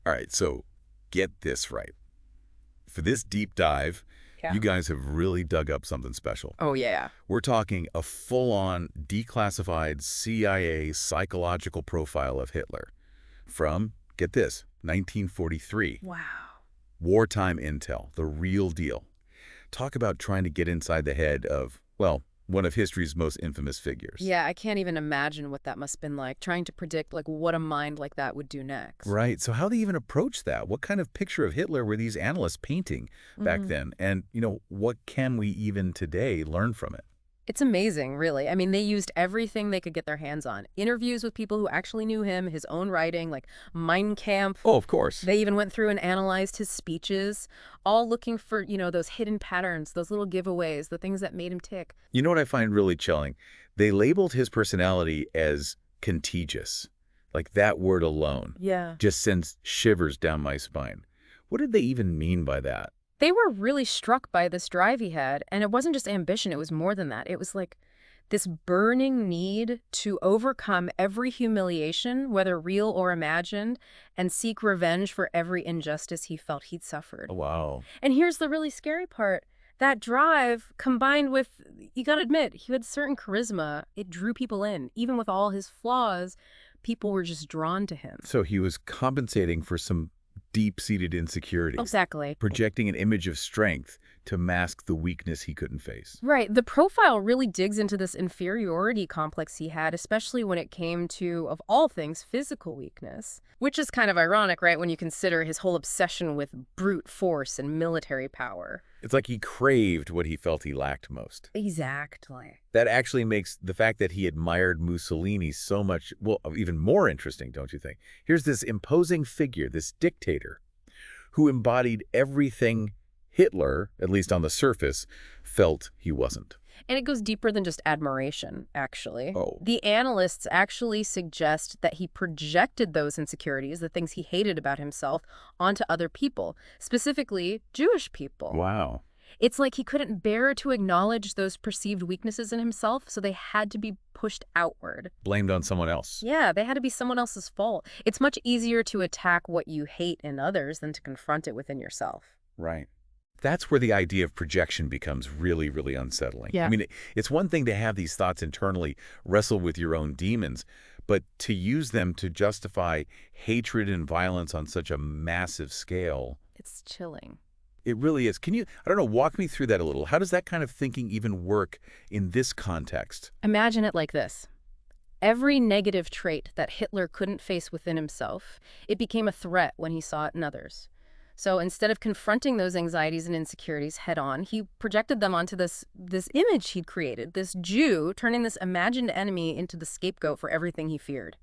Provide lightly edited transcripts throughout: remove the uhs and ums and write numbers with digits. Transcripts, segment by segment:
All right, so get this right. For this deep dive, Yeah. you guys have really dug up something special. Oh, yeah. We're talking a full-on declassified CIA psychological profile of Hitler from, get this, 1943. Wow. Wartime intel, the real deal. Talk about trying to get inside the head of, well, one of history's most infamous figures. Yeah, I can't even imagine what that must have been like, trying to predict like what a mind like that would do next. Right, so how do they even approach that? What kind of picture of Hitler were these analysts painting back Mm. then? And, what can we even today learn from it? It's amazing, really. I mean, they used everything they could get their hands on. Interviews with people who actually knew him, his own writing, like Mein Kampf. Oh, of course. They even went through and analyzed his speeches, all looking for, those hidden patterns, those little giveaways, the things that made him tick. You know what I find really chilling? They labeled his personality as contagious. Like that word alone Yeah. just sends shivers down my spine. What did they even mean by that? They were really struck by this drive he had, and it wasn't just ambition, it was more than that. It was like this burning need to overcome every humiliation, whether real or imagined, and seek revenge for every injustice he felt he'd suffered. Oh, wow. And here's the really scary part. That drive, combined with, you gotta admit, he had certain charisma. It drew people in. Even with all his flaws, people were just drawn to him. So he was compensating for some deep-seated insecurities, Exactly. projecting an image of strength to mask the weakness he couldn't face. Right. The profile really digs into this inferiority complex he had, especially when it came to, of all things, physical weakness. Which is kind of ironic, right, when you consider his whole obsession with brute force and military power. It's like he craved what he felt he lacked most. Exactly. That actually makes the fact that he admired Mussolini so much, well, even more interesting, don't you think? Here's this imposing figure, this dictator, who embodied everything Hitler, at least on the surface, felt he wasn't. And it goes deeper than just admiration, actually. Oh. The analysts actually suggest that he projected those insecurities, the things he hated about himself, onto other people, specifically Jewish people. Wow. It's like he couldn't bear to acknowledge those perceived weaknesses in himself, so they had to be pushed outward. Blamed on someone else. Yeah, they had to be someone else's fault. It's much easier to attack what you hate in others than to confront it within yourself. Right. That's where the idea of projection becomes really, really unsettling. Yeah. I mean, it's one thing to have these thoughts internally, wrestle with your own demons, but to use them to justify hatred and violence on such a massive scale, It's chilling. it really is. Can you, I don't know, walk me through that a little? How does that kind of thinking even work in this context? Imagine it like this. Every negative trait that Hitler couldn't face within himself, it became a threat when he saw it in others. So instead of confronting those anxieties and insecurities head on, he projected them onto this image he'd created, this Jew, turning this imagined enemy into the scapegoat for everything he feared.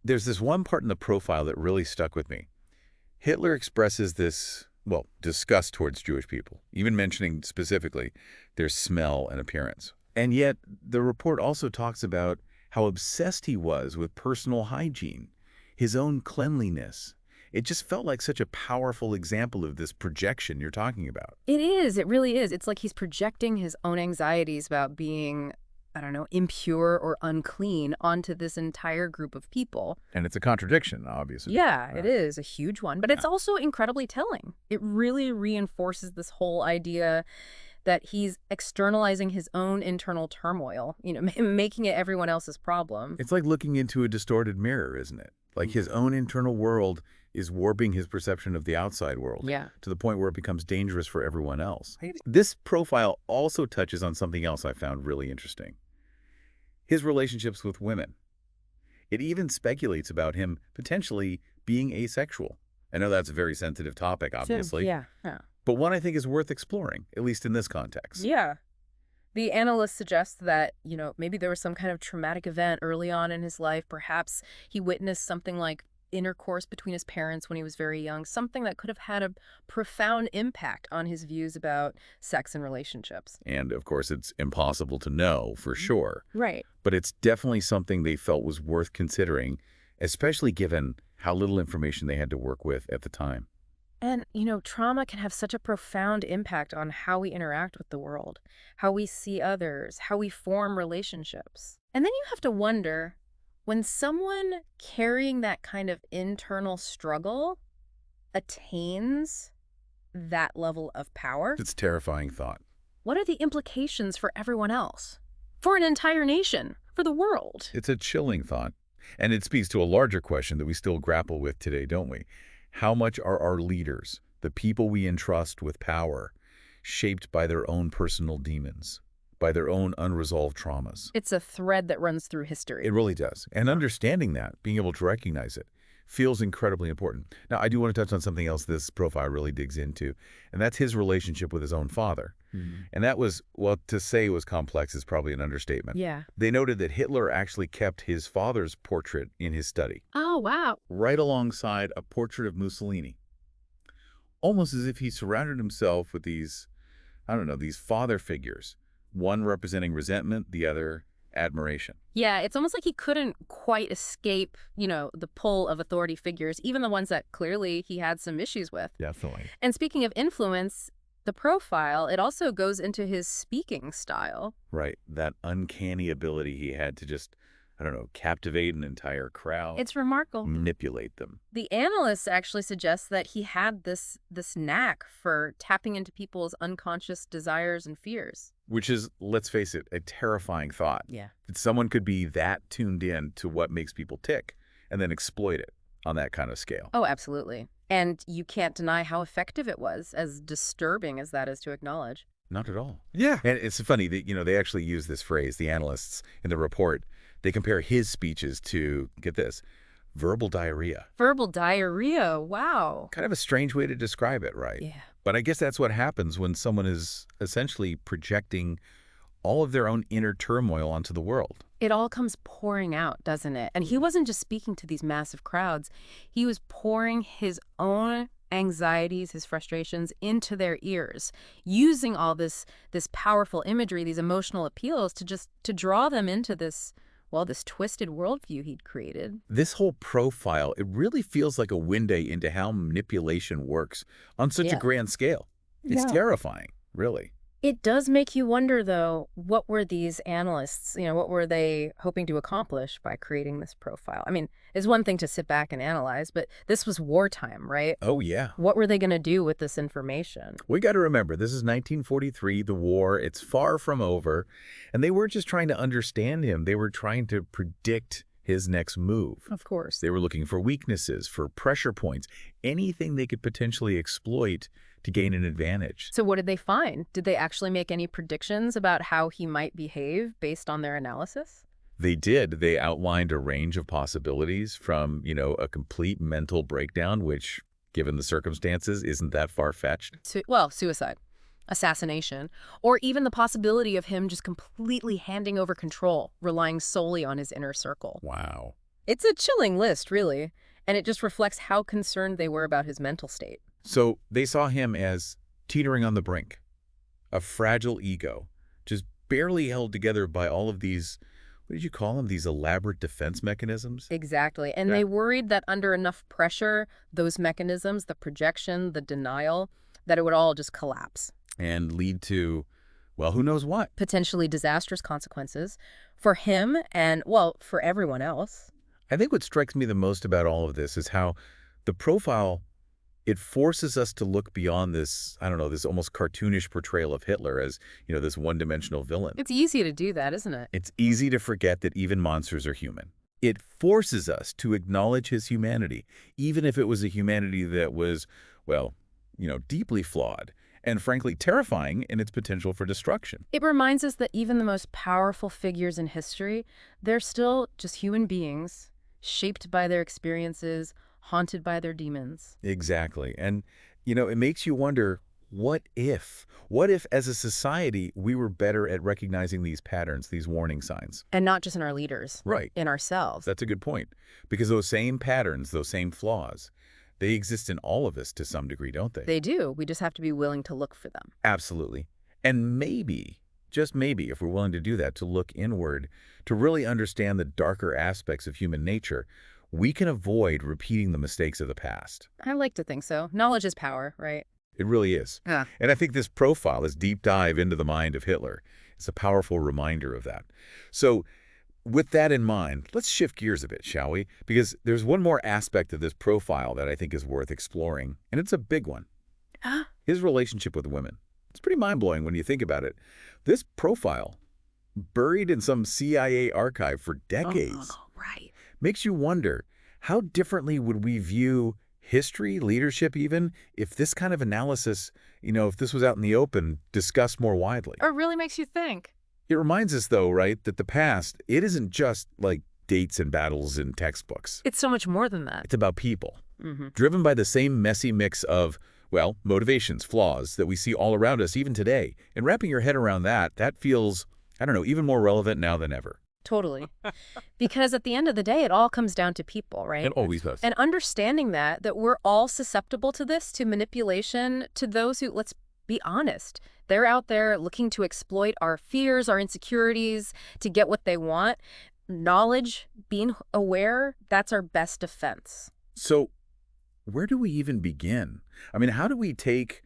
There's this one part in the profile that really stuck with me. Hitler expresses this, well, disgust towards Jewish people, even mentioning specifically their smell and appearance. And yet, the report also talks about how obsessed he was with personal hygiene, his own cleanliness. It just felt like such a powerful example of this projection you're talking about. It is, it really is. It's like he's projecting his own anxieties about being, I don't know, impure or unclean onto this entire group of people. And it's a contradiction, obviously. Yeah, it is a huge one, but it's also incredibly telling. It really reinforces this whole idea that he's externalizing his own internal turmoil, making it everyone else's problem. It's like looking into a distorted mirror, isn't it? Like his own internal world is warping his perception of the outside world. Yeah. To the point where it becomes dangerous for everyone else. This profile also touches on something else I found really interesting. His relationships with women. It even speculates about him potentially being asexual. I know that's a very sensitive topic, obviously. Yeah. But one I think is worth exploring, at least in this context. Yeah. The analyst suggests that, maybe there was some kind of traumatic event early on in his life. Perhaps he witnessed something like intercourse between his parents when he was very young, something that could have had a profound impact on his views about sex and relationships. And, of course, it's impossible to know for sure. Right. But it's definitely something they felt was worth considering, especially given how little information they had to work with at the time. And, trauma can have such a profound impact on how we interact with the world, how we see others, how we form relationships. And then you have to wonder, when someone carrying that kind of internal struggle attains that level of power, It's a terrifying thought. what are the implications for everyone else? For an entire nation? For the world? It's a chilling thought. And it speaks to a larger question that we still grapple with today, don't we? How much are our leaders, the people we entrust with power, shaped by their own personal demons, by their own unresolved traumas? It's a thread that runs through history. It really does. And understanding that, being able to recognize it, feels incredibly important. Now, I do want to touch on something else this profile really digs into, and that's his relationship with his own father. And that was, well, to say it was complex is probably an understatement. Yeah. They noted that Hitler actually kept his father's portrait in his study, Oh, wow. right alongside a portrait of Mussolini. Almost as if he surrounded himself with these, I don't know, these father figures, one representing resentment, the other admiration. Yeah, it's almost like he couldn't quite escape, the pull of authority figures, even the ones that clearly he had some issues with. Definitely. And speaking of influence, the profile, it also goes into his speaking style. Right. That uncanny ability he had to just, I don't know, captivate an entire crowd. It's remarkable. Manipulate them. The analysts actually suggest that he had this knack for tapping into people's unconscious desires and fears. Which is, let's face it, a terrifying thought. Yeah. That someone could be that tuned in to what makes people tick and then exploit it on that kind of scale. Oh, absolutely. And you can't deny how effective it was, as disturbing as that is to acknowledge. Not at all. Yeah. And it's funny that, they actually use this phrase, the analysts in the report, they compare his speeches to, get this, verbal diarrhea. Verbal diarrhea, wow. Kind of a strange way to describe it, right? Yeah. But I guess that's what happens when someone is essentially projecting all of their own inner turmoil onto the world. It all comes pouring out, doesn't it? And he wasn't just speaking to these massive crowds. He was pouring his own anxieties, his frustrations into their ears, using all this powerful imagery, these emotional appeals to draw them into this twisted worldview he'd created. This whole profile, it really feels like a window into how manipulation works on such a grand scale. It's terrifying, really. It does make you wonder, though, what were these analysts, what were they hoping to accomplish by creating this profile? I mean, it's one thing to sit back and analyze, but this was wartime, right? Oh, yeah. What were they going to do with this information? We got to remember, this is 1943, the war, it's far from over, and they weren't just trying to understand him, they were trying to predict his next move. Of course. They were looking for weaknesses, for pressure points, anything they could potentially exploit to gain an advantage. So what did they find? Did they actually make any predictions about how he might behave based on their analysis? They did. They outlined a range of possibilities from, a complete mental breakdown, which, given the circumstances, isn't that far-fetched. Suicide, assassination, or even the possibility of him just completely handing over control, relying solely on his inner circle. Wow. It's a chilling list, really, and it just reflects how concerned they were about his mental state. So they saw him as teetering on the brink, a fragile ego, just barely held together by all of these, what did you call them, these elaborate defense mechanisms? Exactly. And they worried that under enough pressure, those mechanisms, the projection, the denial, that it would all just collapse. And lead to, well, who knows what? Potentially disastrous consequences for him and, for everyone else. I think what strikes me the most about all of this is how the profile, it forces us to look beyond this, I don't know, this almost cartoonish portrayal of Hitler as, this one-dimensional villain. It's easy to do that, isn't it? It's easy to forget that even monsters are human. It forces us to acknowledge his humanity, even if it was a humanity that was, deeply flawed and frankly terrifying in its potential for destruction. It reminds us that even the most powerful figures in history, they're still just human beings, shaped by their experiences, haunted by their demons. Exactly. And, it makes you wonder, what if? What if, as a society, we were better at recognizing these patterns, these warning signs? And not just in our leaders. Right. In ourselves. That's a good point. Because those same patterns, those same flaws, they exist in all of us to some degree, don't they? They do. We just have to be willing to look for them. Absolutely. And maybe, just maybe, if we're willing to do that, to look inward, to really understand the darker aspects of human nature, we can avoid repeating the mistakes of the past. I like to think so. Knowledge is power, right? It really is. Yeah. And I think this profile, this deep dive into the mind of Hitler, is a powerful reminder of that. So with that in mind, let's shift gears a bit, shall we? Because there's one more aspect of this profile that I think is worth exploring, and it's a big one. His relationship with women. It's pretty mind-blowing when you think about it. This profile, buried in some CIA archive for decades, Right. makes you wonder, how differently would we view history, leadership even, if this kind of analysis, if this was out in the open, discussed more widely? Or it really makes you think. It reminds us, though, right, that the past, it isn't just like dates and battles in textbooks. It's so much more than that. It's about people, driven by the same messy mix of, well, motivations, flaws that we see all around us even today. And wrapping your head around that feels, I don't know, even more relevant now than ever. Totally. Because at the end of the day, it all comes down to people, right? It always does. And understanding that we're all susceptible to this, to manipulation, to those who, let's be honest, they're out there looking to exploit our fears, our insecurities, to get what they want. Knowledge, being aware, that's our best defense. So where do we even begin? I mean, how do we take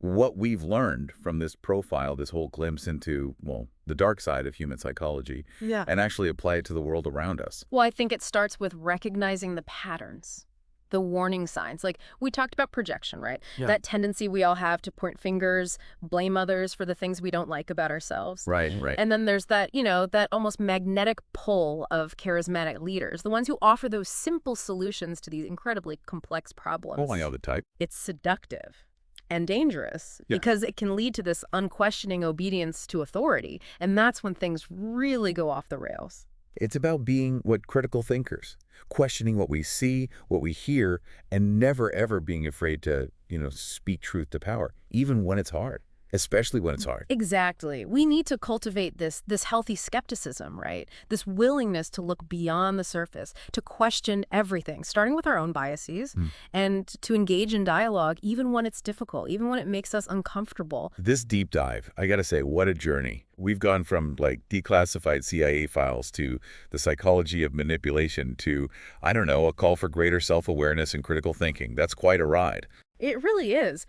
what we've learned from this profile, this whole glimpse into, well, the dark side of human psychology, and actually apply it to the world around us? Well, I think it starts with recognizing the patterns, the warning signs. Like we talked about projection, right? That tendency we all have to point fingers, blame others for the things we don't like about ourselves. Right. And then there's that, that almost magnetic pull of charismatic leaders, the ones who offer those simple solutions to these incredibly complex problems. Oh, I know the type. It's seductive and dangerous because it can lead to this unquestioning obedience to authority. And that's when things really go off the rails. It's about being critical thinkers, questioning what we see, what we hear, and never, ever being afraid to, speak truth to power, even when it's hard, especially when it's hard. Exactly. We need to cultivate this healthy skepticism, right? This willingness to look beyond the surface, to question everything, starting with our own biases, and to engage in dialogue even when it's difficult, even when it makes us uncomfortable. This deep dive, I gotta say, what a journey. We've gone from declassified CIA files to the psychology of manipulation to, I don't know, a call for greater self-awareness and critical thinking. That's quite a ride. It really is.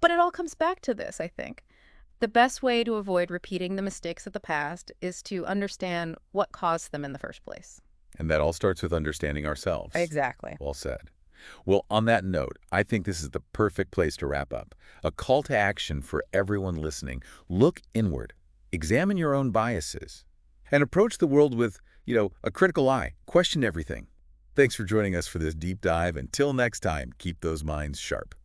But it all comes back to this, I think. The best way to avoid repeating the mistakes of the past is to understand what caused them in the first place. And that all starts with understanding ourselves. Exactly. Well said. Well, on that note, I think this is the perfect place to wrap up. A call to action for everyone listening. Look inward. Examine your own biases. And approach the world with, a critical eye. Question everything. Thanks for joining us for this deep dive. Until next time, keep those minds sharp.